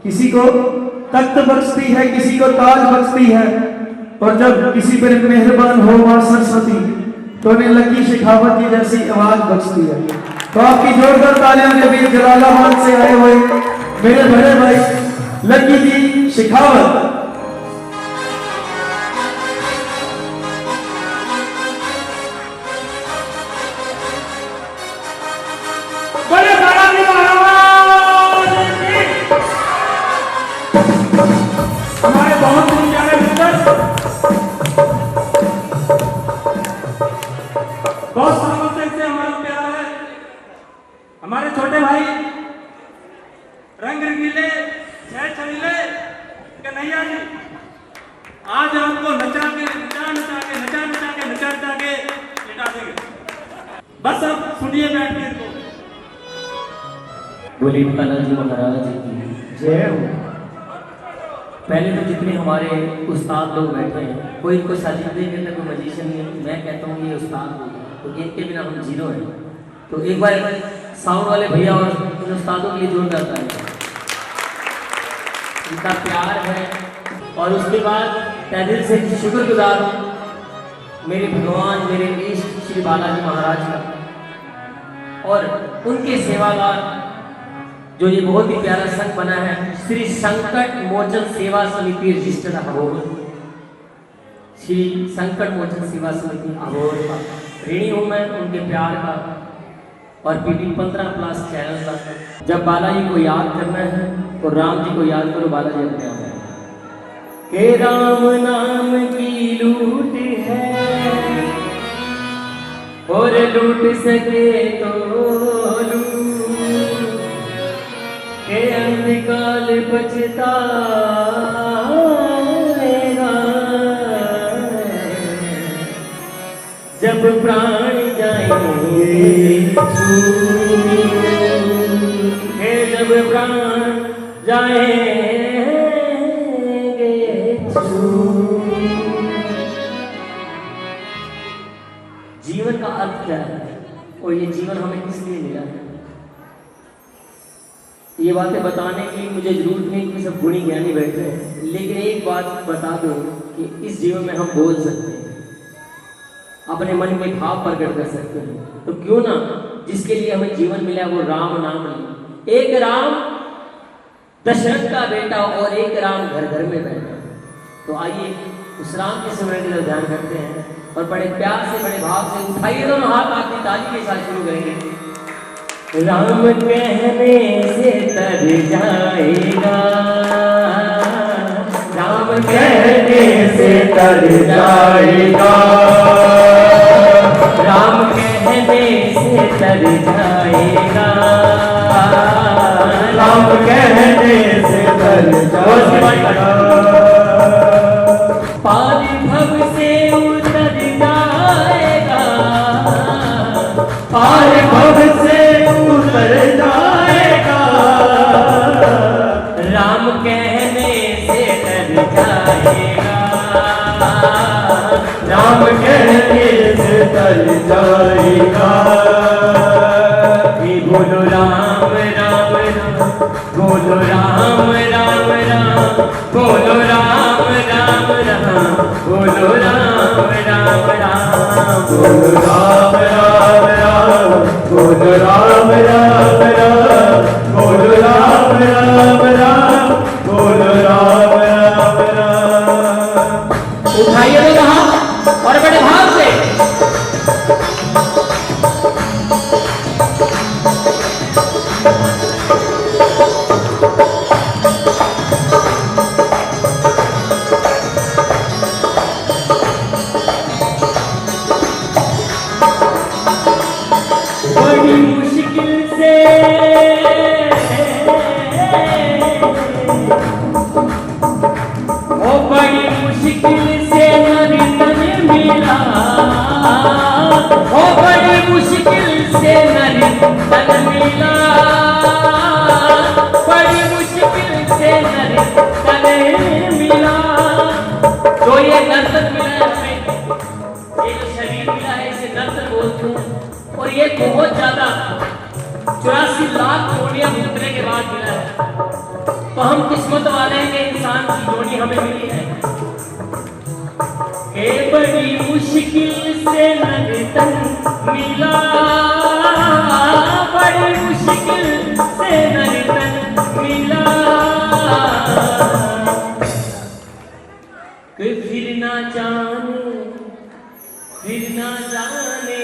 किसी को तख्त बख्शती है, किसी को ताज बख्शती है, और जब किसी पर मेहरबान हो मां सरस्वती तो उन्हें लकी शेखावत की जैसी आवाज बख्शती है। तो आपकी जोरदार तालियों के बीच जलालाबाद से आए हुए मेरे बड़े भाई लकी जी शेखावत। हमारे बहुत ही प्यारे मित्र, बहुत सालों से इससे हमारा प्यार है। हमारे छोटे भाई रंग रंगीले छह छबीले कन्हैया जी आज आपको नचा के लिटा देंगे। बस अब सुनिए बैठ के इनको। बोली बालाजी महाराज की जय हो। पहले तो जितने हमारे उस्ताद लोग बैठे हैं, कोई इनको साजिदे कहता, कोई मजीशियन नहीं, मैं कहता हूँ ये उस्ताद लोग, तो इनके बिना हम जीरो हैं। तो एक बार साउंड वाले भैया और इन उस्तादों के लिए जोर जाता है, इनका प्यार है। और उसके बाद तहे दिल से शुक्रगुजार हूँ मेरे भगवान, मेरे इष्ट श्री बालाजी महाराज का, और उनके सेवादार जो ये बहुत ही प्यारा संघ बना है, श्री संकट मोचन सेवा समिति रजिस्टर्ड अबोहर। श्री संकट मोचन सेवा समिति अबोहर का ऋणी हूं मैं उनके प्यार का, और पीटी 15+ चैनल का। जब बालाजी को याद करना है तो राम जी को याद करो, बालाजी अपने आप है के राम नाम की लूट है, और लूट सके तो लूट के अंतकाल बचता जब प्राण जाएंगे जब प्राण जाएंगे। जीवन का अर्थ क्या है और ये जीवन हमें किस लिए मिला है, ये बातें बताने की मुझे जरूरत नहीं कि सब गुणी ज्ञानी बैठे हैं, लेकिन एक बात बता दो कि इस जीवन में हम बोल सकते हैं, अपने मन के भाव प्रकट कर सकते हैं। तो क्यों ना जिसके लिए हमें जीवन मिला वो राम नाम ले। एक राम दशरथ का बेटा और एक राम घर घर में बैठा। तो आइए उस राम के स्मरण की तरफ ध्यान करते हैं और बड़े प्यार से बड़े भाव से उठाइए दोनों हाथ, आपकी ताली के साथ शुरू करेंगे। राम कहने से तर जाएगा, राम कहने से तर जाएगा, राम कहने से तर जाएगा, राम कहने से तर जाएगा, पार भव से उतर जाएगा, पार भव से उतर जाएगा, राम कहने से तर जाएगा, राम कहने से तर जाएगा। बोलो राम राम राम, बोलो राम राम राम, बोलो राम राम राम, बोलो राम राम राम, बोलो राम राम राम, बोलो राम राम राम, बोलो राम राम राम, बोलो राम राम राम। उठाइए तो हाथ और बड़े भाव से बड़ी मुश्किल से ओ बड़ी मुश्किल से नरितन मिला, ओ बड़ी मुश्किल से नरितन मिला, बड़ी मुश्किल से नरितन मिला। तो ये नर्तन मिला है हमें, ये जो शरीर मिला है इसे नर्तन बोलते हैं, और ये बहुत ज्यादा 84 लाख कोड़ियां घूमने के बाद मिला है। तो हम किस्मत वाले हैं कि इंसान की जोड़ी हमें मिली है। के बड़ी मुश्किल से नगतन मिला, बड़ी मुश्किल से नगतन मिला, कि फिर ना जाने, फिर ना जाने,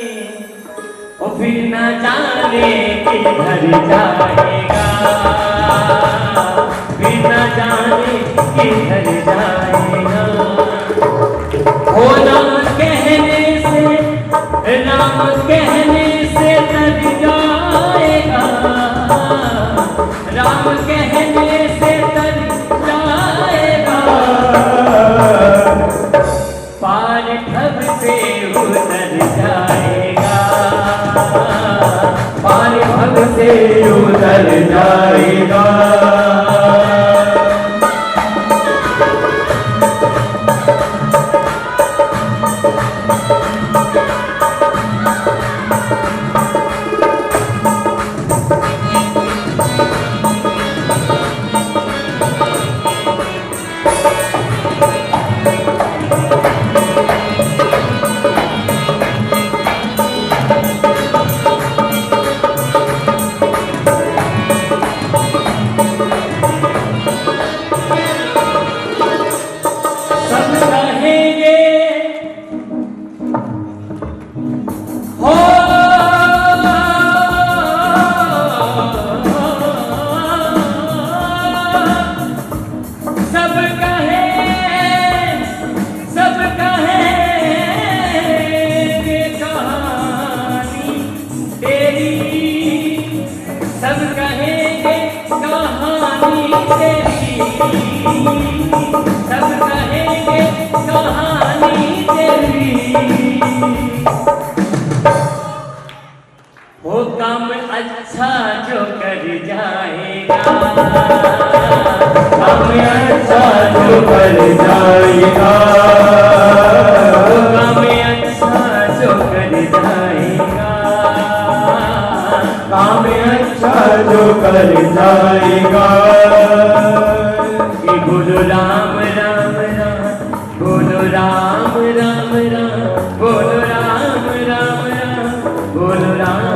और फिर ना जाने किधर जाएगा, फिर ना जाने किधर जाएगा। ओ नाम कहने से, नाम कहने से तर जाएगा, राम कहने से तर जाएगा, पार भव से उतर जाएगा, पार भव से उतर जाएगा। वो काम अच्छा जो कर जाएगा, काम अच्छा जो कर जाएगा, वो काम अच्छा जो कर जाएगा, काम अच्छा जो कर जाएगा। कि बोलो राम राम राम, बोलो राम राम राम, बोलो राम राम राम, बोलो राम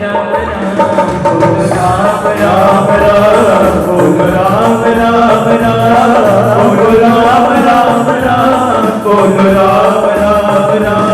राम राम, बोलो राम राम राम, बोलो राम राम राम, बोलो राम राम राम, बोलो राम राम राम।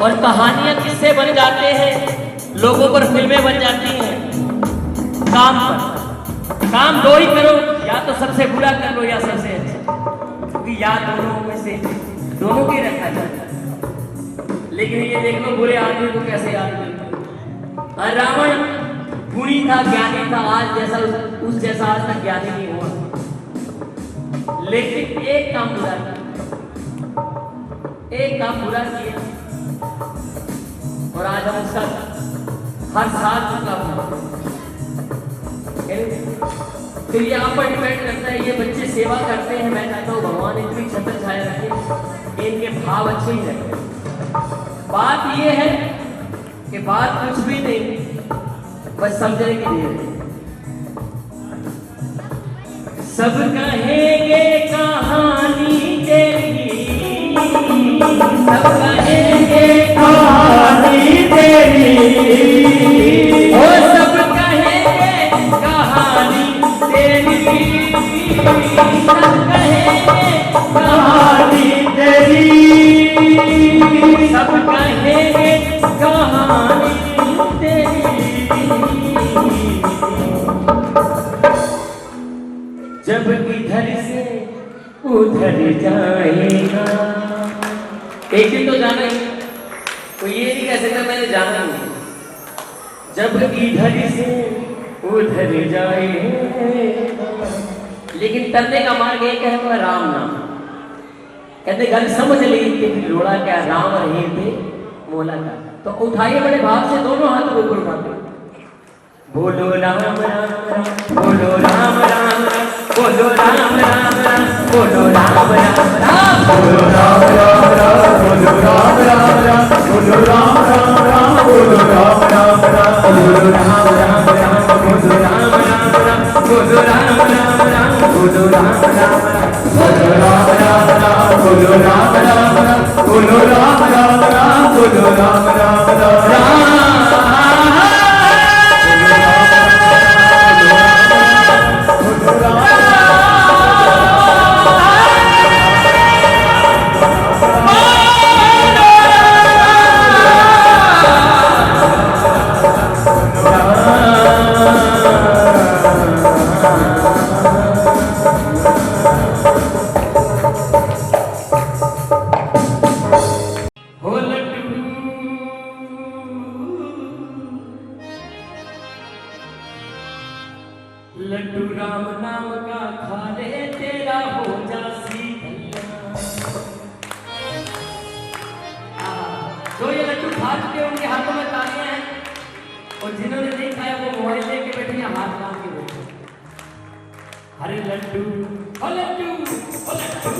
और कहानियां किससे बन जाते हैं, लोगों पर फिल्में बन जाती हैं। काम पर काम दो ही करो, या तो सबसे बुरा कर लो या सबसे अच्छा, क्योंकि याद दोनों में से दोनों को ही रखा जाता है। लेकिन ये देख लो बुरे आदमी को कैसे याद करते। रावण गुणी था, ज्ञानी था, आज जैसा उस जैसा आज तक ज्ञानी नहीं हुआ, लेकिन एक काम बुरा किया, एक काम बुरा किया और आज हम उसका हर साल चुका हुआ। तो ये आप पर डिपेंड करता है। ये बच्चे सेवा करते हैं, मैं चाहता हूँ भगवान इतनी छत्र छाया रखे, इनके भाव अच्छे ही रखे। बात ये है कि बात कुछ भी नहीं, बस समझने की देर है। सब कहेंगे कहानी तेरी, सब कहेंगे कहानी तेरी, ओ सब कहेंगे कहानी तेरी, सब कहेंगे कहानी तेरी, सब कहेंगे कहानी तेरी। जब इधर से उधर जाएगा, एक दिन तो जाना ही। तो ये नहीं कह सकता मैंने जाना नहीं। जब इधर से उधर जाए, लेकिन तरने का मार्ग एक है, वह राम नाम। कहते गल समझ ली कि रोड़ा क्या राम रहे थे मोला का। तो उठाइए बड़े भाव से, दोनों हाथ ऊपर उठाते, बोलो राम राम राम, बोलो राम राम राम, बोलो राम राम राम, बोलो राम राम राम, बोलो राम राम राम, बोलो राम राम राम, बोलो राम राम राम, बोलो राम राम राम, बोलो राम राम राम, बोलो राम राम राम, बोलो राम राम राम, बोलो राम राम राम, बोलो राम राम राम, बोलो राम राम राम, बोलो राम राम राम, बोलो राम राम राम। लड्डू राम नाम का खा ले, तेरा हो जासी कल्याण। जो ये लड्डू खा चुके हैं उनके हाथों में तालियां हैं, और जिन्होंने नहीं खाया वो मोबाइल लेके बैठे या हाथ काम के बैठे। हरे लड्डू ओ लड्डू ओ लड्डू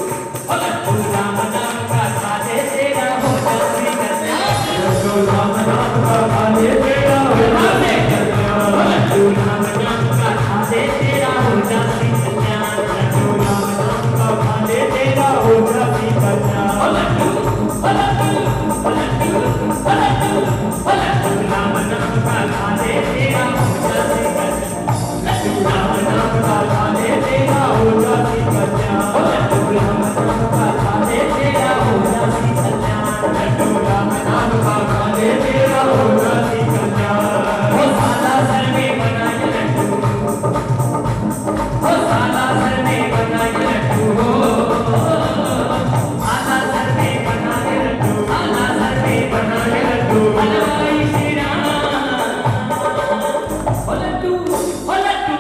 ओ लड्डू राम नाम का खा ले, तेरा हो जासी कल्याण। लड्डू राम नाम का खा ले, तेरा हो जासी कल्याण। लड्डू राम नाम का खा ले, तेरा हो जासी कल्याण। लड्डू राम नाम का खा ले, तेरा हो जासी कल्याण। ओ लड्डू ओ लड्डू ओ लड्डू ओ लड्डू ओ लड्डू राम नाम का खा ले, तेरा हो जासी कल्याण। लड्डू राम नाम का खा ले, तेरा हो जासी कल्याण। ओ लड्डू राम नाम का खा ले, तेरा हो जासी कल्याण। लड्डू राम नाम का खा ले, तेरा हो जासी कल्याण। ओ साला सर में बनाए लड्डू, ओ साला सर में बनाए लड्डू, आला सर में बनाए लड्डू, आला सर में बनाए लड्डू। हलवाई श्री राम ओ लड्डू ओ लड्डू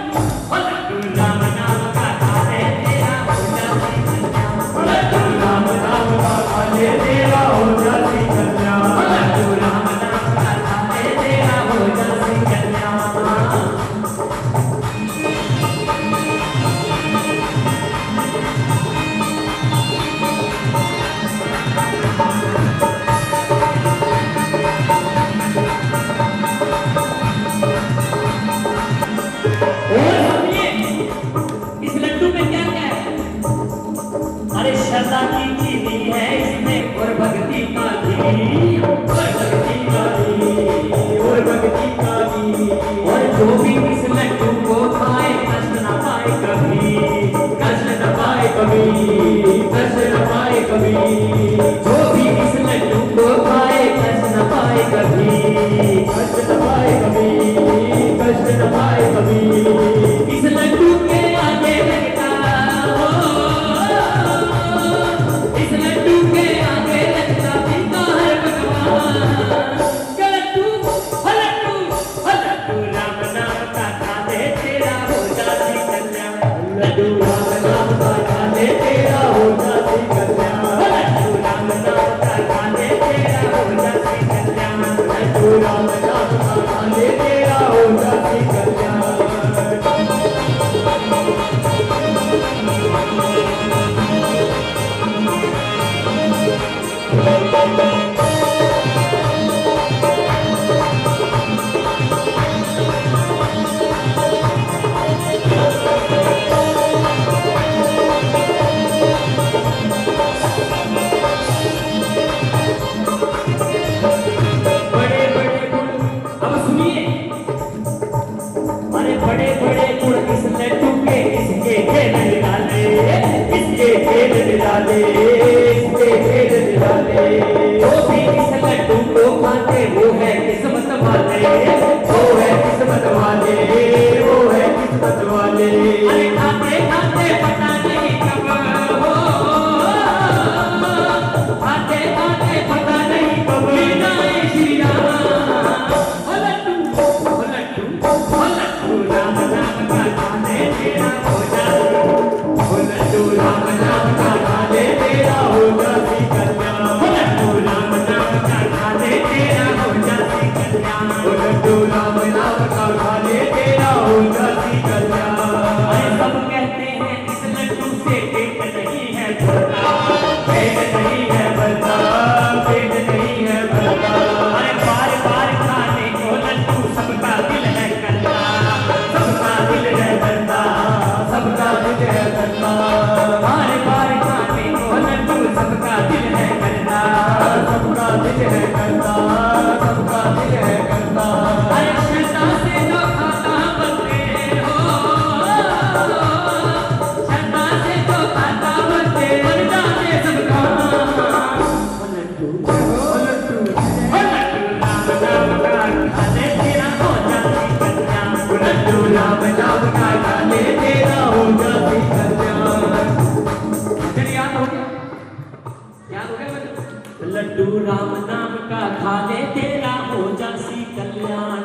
ओ लड्डू राम नाम का खा ले, तेरा हो जासी कल्याण। लड्डू राम नाम का खा ले, तेरा हो जासी कल्याण। लड्डू राम नाम का खा ले, तेरा हो जासी कल्याण। और सुनिए, इस लड्डू में क्या क्या है? अरे श्रद्धा की चीनी है इसमें, और भक्ति का घी, और भक्ति का घी, और भक्ति का घी। और जो भी इस लड्डू को खाए कष्ट न पाए कभी, कष्ट न पाए कभी, कष्ट न पाए कभी। जो भी इस लड्डू को खाए कष्ट न पाए कभी, कष्ट न पाए कभी, कष्ट न पाए कभी। इस लड्डू के आगे लगता हो, इस लड्डू के आगे लगता पीता है भगवान। क्या लड्डू हो लड्डू हो लड्डू राम नाम का खा ले, तेरा हो जासी कल्याण। लड्डू राम नाम का खा ले, तेरा हो जासी कल्याण। लड्डू राम नाम का खा ले, तेरा हो जासी कल्याण। लड्डू राम नाम का खा ले, तेरा हो जासी कल्याण। बड़े बड़े गुण, अब सुनिए, अरे बड़े बड़े गुण इस लड्डू के, इसके खेल निराले, इसके खेल निराले, इसके खेल निराले। जो भी इस लड्डू को खाते वो है किस्मत वाले, वो है किस्मत वाले, वो है किस्मत वाले। अरे खाते खाते पता नहीं कब हो, खाते खाते पता नहीं कब मिल जाए खा ले तेरा हो जासी कल्याण।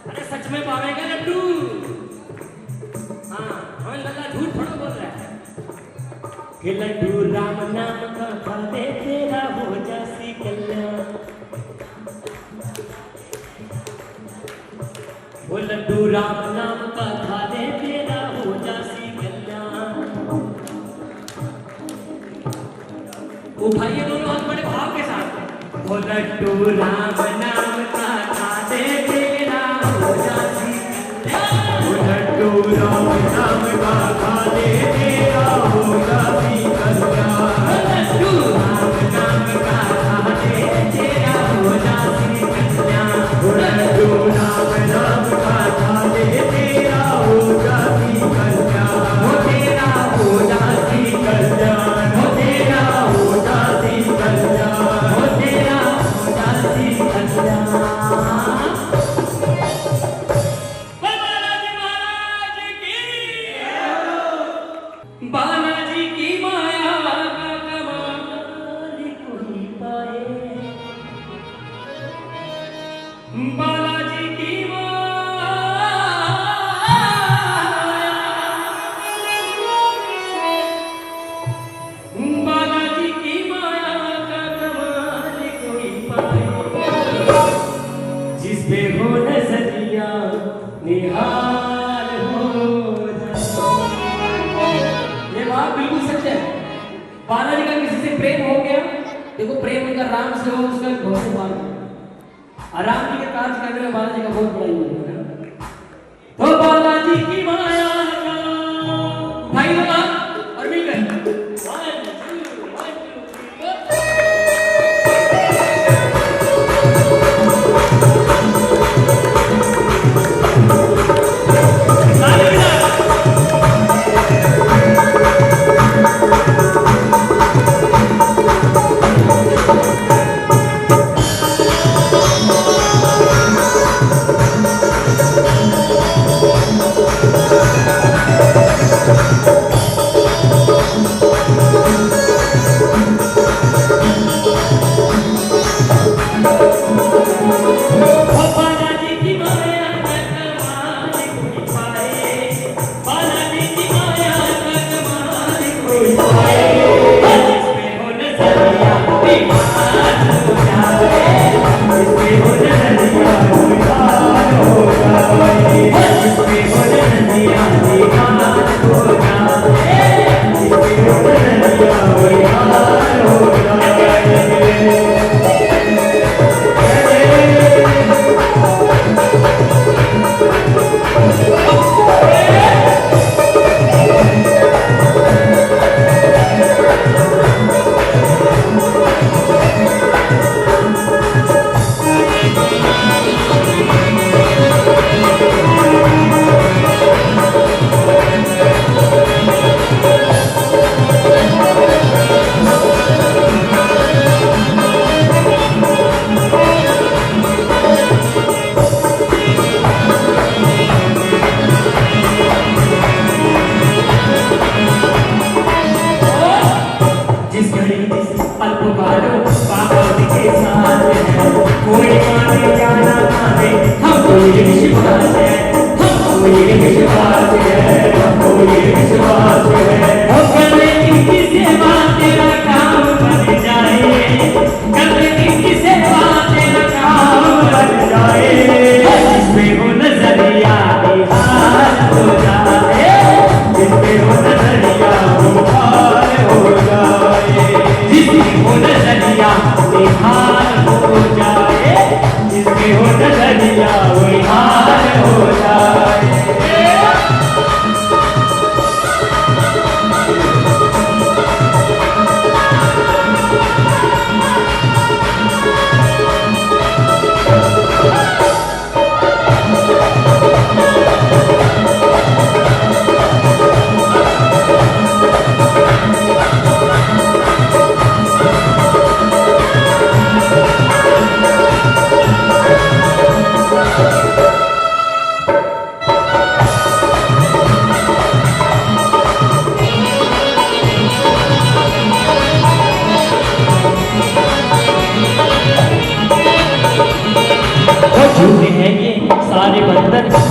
अरे सच में पावेगा लड्डू? हाँ हमें लगा झूठ थोड़ा बोल रहा है कि लड्डू राम नाम का खा ले तेरा हो जासी कल्याण। वो लड्डू राम नाम का खा ले तेरा हो जासी कल्याण। उठाइए दोनों हाथ बड़े भाव के साथ। वो लड्डू राम नाम का खा ले तेरा हो जासी कल्याण। वो लड्डू राम नाम का खा ले तेरा हो जासी कल्याण। वो लड्डू राम नाम का खा ले तेरा हो जासी कल्याण। वो लड्डू राम नाम का खा ले तेरा हो जासी कल्याण। वो तेरा हो जासी कल्याण। वो तेरा हो जासी कल्याण। वो तेरा हो जासी कल्याण। बालाजी की माया का कमाल कोई पाए। बालाजी की माया, बालाजी की माया का कमाल कोई पाए। जिस पे हो नजरिया निहाल हो जाए। ये बात बिल्कुल सच है। बालाजी का किसी से प्रेम हो गया, देखो प्रेम उनका राम से हो, उसका बहुत बात है। राम जी के कार्य करने में बालाजी का बहुत बड़ा योगदान है। तो बालाजी की माया का भाई लोग और मिलकर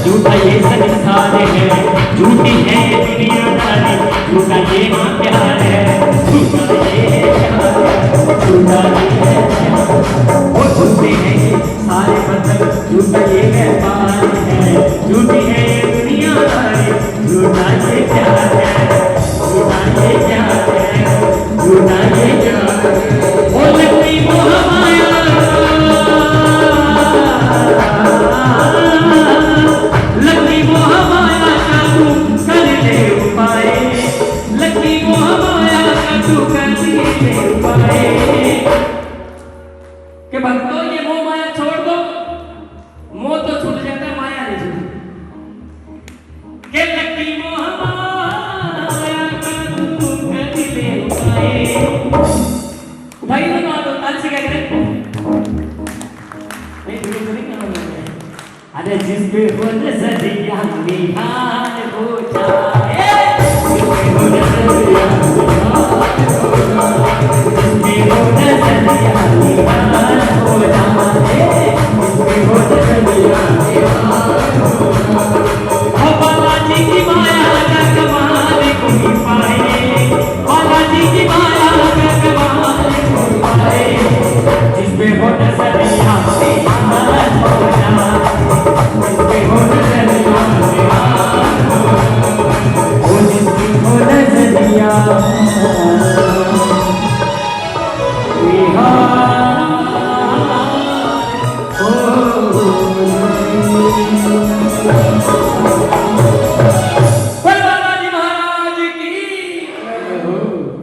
झूठा ये संसार है, झूठी है ये दुनियादारी, झूठा ये हाँ प्यार है, झूठा ये प्यार है, झूठा ये प्यार। वो झूठे हैं ये सारे बंधन, झूठा ये व्यापार है, झूठी है ये दुनियादारी, झूठा ये प्यार है, झूठा ये प्यार है, झूठा ये प्यार है। वो लगती मोह माया, लगती मोह माया का तू कर ले उपाय, लगती मोह माया का तू कर ले उपाय। कि भक्तों ये मोह माया छोड़ दो, मोह तो छूट जाता है, माया नहीं छूटती। कि लगती मोह माया का तू कर ले उपाय। भाई तो ना दो ताल से क्या करें? नहीं तुम्हें तो नहीं करना। अरे जिस पे हो नजरिया निहार